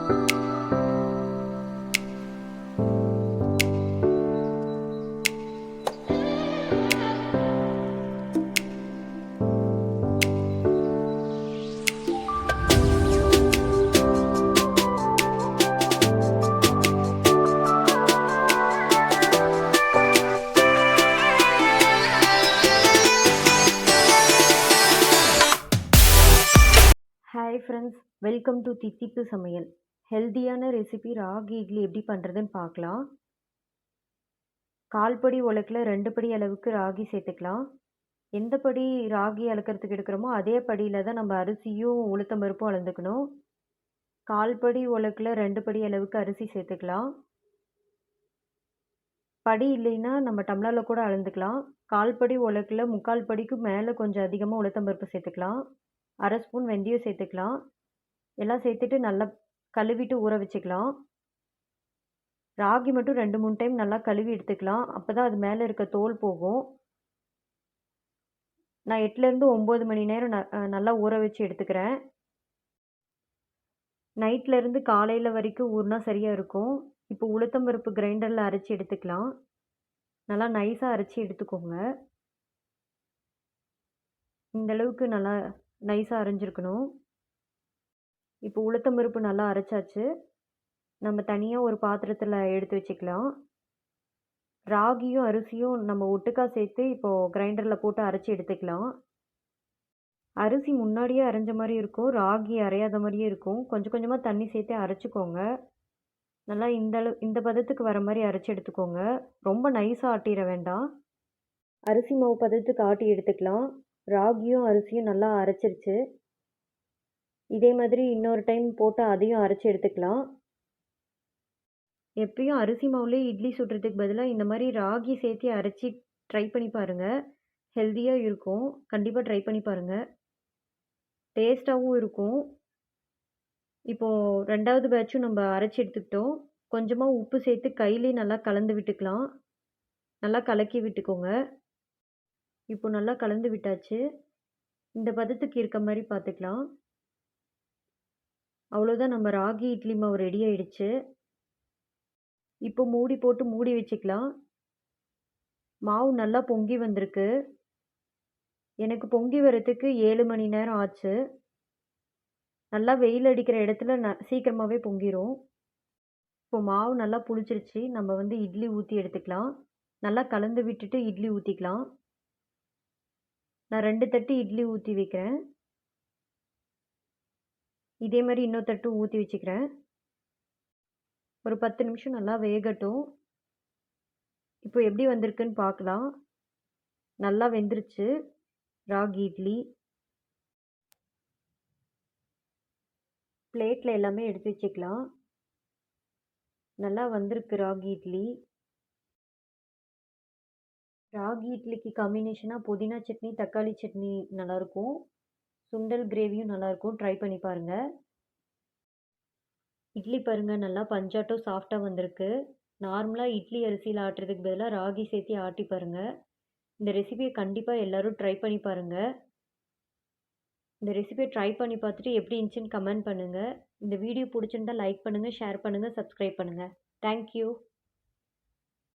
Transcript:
Hi friends, welcome to தித்திப்பு சமையல். ஹெல்தியான recipe ragi idli எப்படி பண்ணுறதுன்னு பார்க்கலாம். 1/4 படி உலக்கில் 2 படி அளவுக்கு ராகி சேர்த்துக்கலாம். எந்த படி ராகி அளக்கிறதுக்கு எடுக்கிறோமோ அதே படியில் தான் நம்ம அரிசியும் உளுத்தம் பருப்பும் அளந்துக்கணும். 1/4 படி உலக்கில் 2 படி அளவுக்கு அரிசி சேர்த்துக்கலாம். படி இல்லைன்னா நம்ம டம்ளரில் கூட அளந்துக்கலாம். 1/4 படி உலக்கில் 3/4 படிக்கு மேலே கொஞ்சம் அதிகமாக உளுத்தம் பருப்பு சேர்த்துக்கலாம். 1/2 ஸ்பூன் வெந்தயம் சேர்த்துக்கலாம். எல்லாம் சேர்த்துட்டு நல்லா கழுவிட்டு ஊற வச்சுக்கலாம். ராகி மட்டும் 2-3 டைம் நல்லா கழுவி எடுத்துக்கலாம். அப்போ தான் அது மேலே இருக்க தோல் போகும். நான் 8லேருந்து 9 மணி நேரம் நல்லா ஊற வச்சு எடுத்துக்கிறேன். நைட்லேருந்து காலையில் வரைக்கும் ஊறினா சரியாக இருக்கும். இப்போ உளுத்தம் பருப்பு கிரைண்டரில் அரைச்சி எடுத்துக்கலாம். நல்லா நைஸாக அரைச்சி எடுத்துக்கோங்க. இந்தளவுக்கு நல்லா நைஸாக அரைஞ்சிருக்கணும். இப்போ உளுத்தம் பருப்பு நல்லா அரைச்சாச்சு. நம்ம தனியாக ஒரு பாத்திரத்தில் எடுத்து வச்சுக்கலாம். ராகியும் அரிசியும் நம்ம ஒட்டுக்கா சேர்த்து இப்போது கிரைண்டரில் போட்டு அரைச்சி எடுத்துக்கலாம். அரிசி முன்னாடியே அரைஞ்ச மாதிரி இருக்கும், ராகி அரையாத மாதிரியே இருக்கும். கொஞ்சம் கொஞ்சமாக தண்ணி சேர்த்து அரைச்சிக்கோங்க. நல்லா இந்த பதத்துக்கு வர மாதிரி அரைச்சி எடுத்துக்கோங்க. ரொம்ப நைஸாக ஆட்டிட வேண்டாம். அரிசி மாவு பதத்துக்கு ஆட்டி எடுத்துக்கலாம். ராகியும் அரிசியும் நல்லா அரைச்சிருச்சு. இதே மாதிரி இன்னொரு டைம் போட்டு அதையும் அரைச்சி எடுத்துக்கலாம். எப்பயும் அரிசி மாவுலேயே இட்லி சுடுறதுக்கு பதிலாக இந்த மாதிரி ராகி சேர்த்து அரைச்சி ட்ரை பண்ணி பாருங்கள். ஹெல்த்தியாக இருக்கும். கண்டிப்பாக ட்ரை பண்ணி பாருங்கள். டேஸ்ட்டாகவும் இருக்கும். இப்போது 2வது பேட்சும் நம்ம அரைச்சி எடுத்துக்கிட்டோம். கொஞ்சமாக உப்பு சேர்த்து கையிலே நல்லா கலந்து விட்டுக்கலாம். நல்லா கலக்கி விட்டுக்கோங்க. இப்போ நல்லா கலந்து விட்டாச்சு. இந்த பதத்துக்கு இருக்க மாதிரி பார்த்துக்கலாம். அவ்வளோதான், நம்ம ராகி இட்லி மாவு ரெடி ஆயிடுச்சு. இப்போ மூடி போட்டு மூடி வச்சுக்கலாம். மாவு நல்லா பொங்கி வந்திருக்கு. எனக்கு பொங்கி வரத்துக்கு 7 மணி நேரம் ஆச்சு. நல்லா வெயில் அடிக்கிற இடத்துல சீக்கிரமாகவே பொங்கிரும். இப்போ மாவு நல்லா புளிச்சிருச்சு. நம்ம இட்லி ஊற்றி எடுத்துக்கலாம். நல்லா கலந்து விட்டுட்டு இட்லி ஊற்றிக்கலாம். நான் 2 தட்டு இட்லி ஊற்றி வைக்கிறேன். இதே மாதிரி இன்னொரு தட்டு ஊற்றி வச்சுக்கிறேன். ஒரு 10 நிமிஷம் நல்லா வேகட்டும். இப்போ எப்படி வந்திருக்குன்னு பார்க்கலாம். நல்லா வெந்துருச்சு ராகி இட்லி. பிளேட்டில் எல்லாமே எடுத்து வச்சுக்கலாம். நல்லா வந்திருக்கு ராகி இட்லி. ராகி இட்லிக்கு காம்பினேஷனாக புதினா சட்னி, தக்காளி சட்னி நல்லாயிருக்கும். சுண்டல் கிரேவியும் நல்லாயிருக்கும். ட்ரை பண்ணி பாருங்கள். இட்லி பாருங்கள், நல்லா பஞ்சாட்டம் சாஃப்டாக வந்திருக்கு. நார்மலாக இட்லி அரிசியில் ஆட்டுறதுக்கு பதிலாக ராகி சேர்த்து ஆட்டி பாருங்கள். இந்த ரெசிபியை கண்டிப்பாக எல்லோரும் ட்ரை பண்ணி பாருங்கள். இந்த ரெசிபியை ட்ரை பண்ணி பார்த்துட்டு எப்படி இருந்துச்சுன்னு கமெண்ட் பண்ணுங்கள். இந்த வீடியோ பிடிச்சிருந்தா லைக் பண்ணுங்கள், ஷேர் பண்ணுங்கள், சப்ஸ்கிரைப் பண்ணுங்கள். தேங்க்யூ.